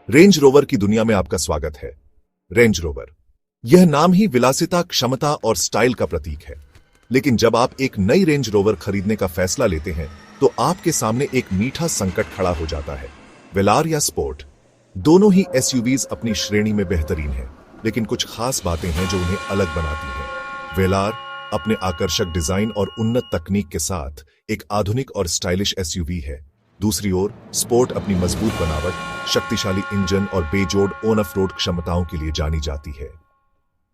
Range rover की दुनिया में आपका स्वागत है। रेंज रोवर, यह नाम ही विलासिता, क्षमता और स्टाइल का प्रतीक है। लेकिन जब आप एक नई रेंज रोवर खरीदने का फैसला लेते हैं तो आपके सामने एक मीठा संकट खड़ा हो जाता है। वेलार या स्पोर्ट, दोनों ही एसयूवीज अपनी श्रेणी में बेहतरीन हैं, लेकिन कुछ खास बातें हैं जो उन्हें अलग बनाती हैं। वेलार अपने आकर्षक डिजाइन और उन्नत तकनीक के साथ एक आधुनिक और स्टाइलिश एसयूवी है। दूसरी ओर स्पोर्ट अपनी मजबूत बनावट, शक्तिशाली इंजन और बेजोड़ ऑन ऑफ रोड क्षमताओं के लिए जानी जाती है।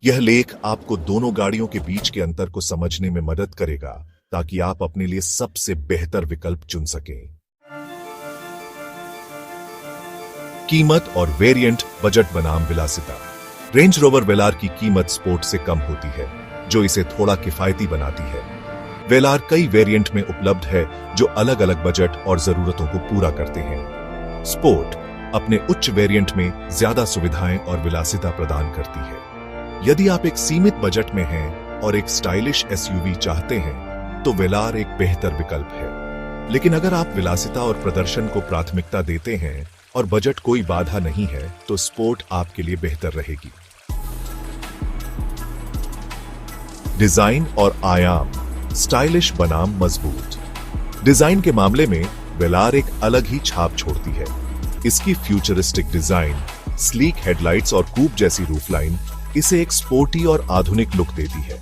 यह लेख आपको दोनों गाड़ियों के बीच के अंतर को समझने में मदद करेगा ताकि आप अपने लिए सबसे बेहतर विकल्प चुन सकें। कीमत और वेरिएंट, बजट बनाम विलासिता। रेंज रोवर वेलार की कीमत स्पोर्ट से कम होती है, जो इसे थोड़ा किफायती बनाती है। वेलार कई वेरिएंट में उपलब्ध है जो अलग अलग बजट और जरूरतों को पूरा करते हैं। स्पोर्ट अपने उच्च वेरिएंट में ज्यादा सुविधाएं और विलासिता प्रदान करती है। यदि आप एक सीमित बजट में हैं और एक स्टाइलिश एसयूवी चाहते हैं तो वेलार एक बेहतर विकल्प है। लेकिन अगर आप विलासिता और प्रदर्शन को प्राथमिकता देते हैं और बजट कोई बाधा नहीं है तो स्पोर्ट आपके लिए बेहतर रहेगी। डिजाइन और आयाम, स्टाइलिश बनाम मजबूत। डिजाइन के मामले में वेलार एक अलग ही छाप छोड़ती है। इसकी फ्यूचरिस्टिक डिजाइन, स्लीक हेडलाइट्स और कूप जैसी रूफलाइन इसे एक स्पोर्टी और आधुनिक लुक देती है।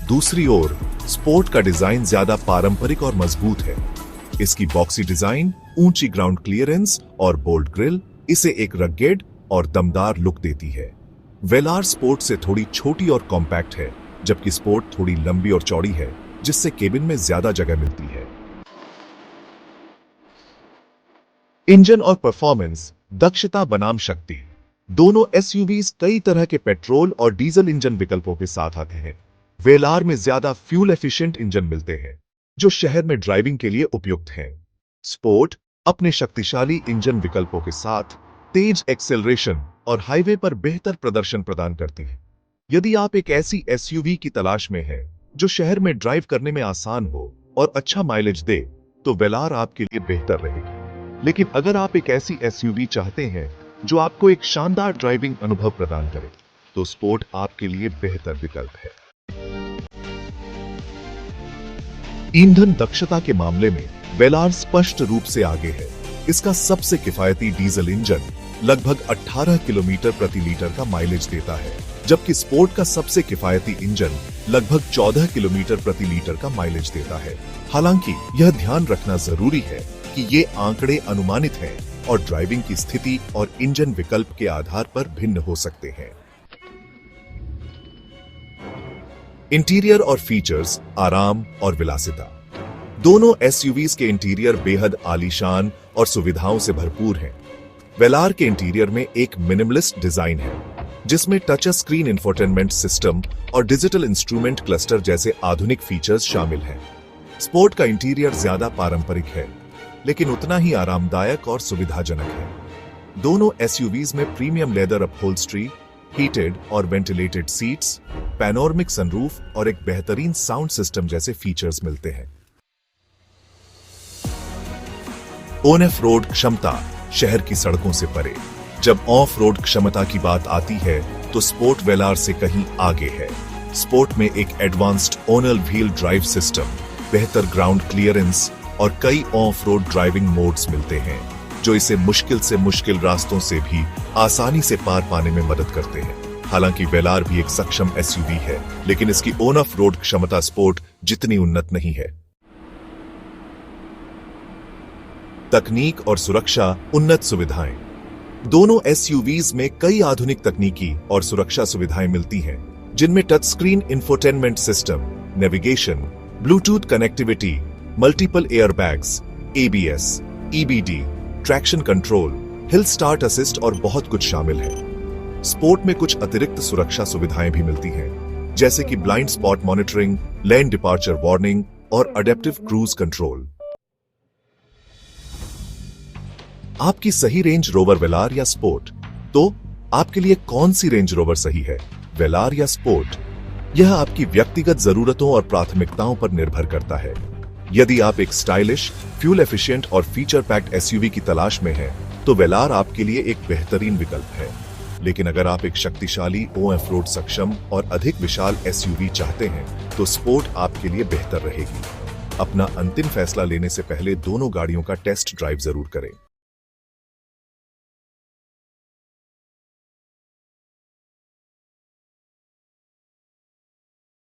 दूसरी ओर स्पोर्ट का डिजाइन ज्यादा पारंपरिक और मजबूत है। इसकी बॉक्सी डिजाइन, ऊंची ग्राउंड क्लियरेंस और बोल्ड ग्रिल इसे एक रगेड और दमदार लुक देती है। वेलार स्पोर्ट से थोड़ी छोटी और कॉम्पैक्ट है, जबकि स्पोर्ट थोड़ी लंबी और चौड़ी है, जिससे केबिन में ज्यादा जगह मिलती है। इंजन और परफॉर्मेंस, दक्षता बनाम शक्ति। दोनों एसयूवीज कई तरह के पेट्रोल और डीजल इंजन विकल्पों के साथ आते हैं। वेलार में ज्यादा फ्यूल एफिशिएंट इंजन मिलते हैं जो शहर में ड्राइविंग के लिए उपयुक्त हैं। स्पोर्ट अपने शक्तिशाली इंजन विकल्पों के साथ तेज एक्सेलरेशन और हाईवे पर बेहतर प्रदर्शन प्रदान करती है। यदि आप एक ऐसी एसयूवी की तलाश में हैं जो शहर में ड्राइव करने में आसान हो और अच्छा माइलेज दे तो वेलार आपके लिए बेहतर रहेगी। लेकिन अगर आप एक ऐसी एसयूवी चाहते हैं जो आपको एक शानदार ड्राइविंग अनुभव प्रदान करे तो स्पोर्ट आपके लिए बेहतर विकल्प है। ईंधन दक्षता के मामले में वेलार स्पष्ट रूप से आगे है। इसका सबसे किफायती डीजल इंजन लगभग 18 किलोमीटर प्रति लीटर का माइलेज देता है, जबकि स्पोर्ट का सबसे किफायती इंजन लगभग 14 किलोमीटर प्रति लीटर का माइलेज देता है। हालांकि यह ध्यान रखना जरूरी है कि ये आंकड़े अनुमानित हैं और ड्राइविंग की स्थिति और इंजन विकल्प के आधार पर भिन्न हो सकते हैं। इंटीरियर और फीचर्स, आराम और विलासिता। दोनों एसयूवीज के इंटीरियर बेहद आलीशान और सुविधाओं से भरपूर हैं। वेलार के इंटीरियर में एक मिनिमलिस्ट डिजाइन है जिसमें टच स्क्रीन इंफोटेनमेंट सिस्टम और डिजिटल इंस्ट्रूमेंट क्लस्टर जैसे आधुनिक फीचर्स शामिल हैं। स्पोर्ट का इंटीरियर ज्यादा पारंपरिक है लेकिन उतना ही आरामदायक और सुविधाजनक है। दोनों एसयूवीज में प्रीमियम लेदर अपहोल्स्ट्री, हीटेड और वेंटिलेटेड सीट्स, पैनोरमिक सनरूफ और एक बेहतरीन साउंड सिस्टम जैसे फीचर्स मिलते हैं। ऑन ऑफ रोड क्षमता, शहर की सड़कों से परे। जब ऑफ रोड क्षमता की बात आती है तो स्पोर्ट वेलार से कहीं आगे है। स्पोर्ट में एक एडवांस्ड ऑनल व्हील ड्राइव सिस्टम, बेहतर ग्राउंड क्लियरेंस और कई ऑफ रोड ड्राइविंग मोड्स मिलते हैं जो इसे मुश्किल से मुश्किल रास्तों से भी आसानी से पार पाने में मदद करते हैं। हालांकि वेलार भी एक सक्षम एसयूवी है, लेकिन इसकी ऑन ऑफ रोड क्षमता स्पोर्ट जितनी उन्नत नहीं है। तकनीक और सुरक्षा, उन्नत सुविधाएं। दोनों एसयूवीज में कई आधुनिक तकनीकी और सुरक्षा सुविधाएं मिलती हैं, जिनमें touch screen infotainment system, navigation, Bluetooth connectivity, multiple airbags, ABS, EBD, traction control, hill start assist और बहुत कुछ शामिल है। स्पोर्ट में कुछ अतिरिक्त सुरक्षा सुविधाएं भी मिलती हैं, जैसे कि blind spot monitoring, lane departure warning और अडेप्टिव क्रूज कंट्रोल। आपकी सही रेंज रोवर वेलार या स्पोर्ट? तो आपके लिए कौन सी रेंज रोवर सही है, वेलार या स्पोर्ट? यह आपकी व्यक्तिगत जरूरतों और प्राथमिकताओं पर निर्भर करता है। यदि आप एक स्टाइलिश, फ्यूल एफिशिएंट और फीचर पैक्ड एसयूवी की तलाश में हैं, तो वेलार आपके लिए एक बेहतरीन विकल्प है। लेकिन अगर आप एक शक्तिशाली ऑफ रोड सक्षम और अधिक विशाल एसयूवी चाहते हैं तो स्पोर्ट आपके लिए बेहतर रहेगी। अपना अंतिम फैसला लेने से पहले दोनों गाड़ियों का टेस्ट ड्राइव जरूर करें।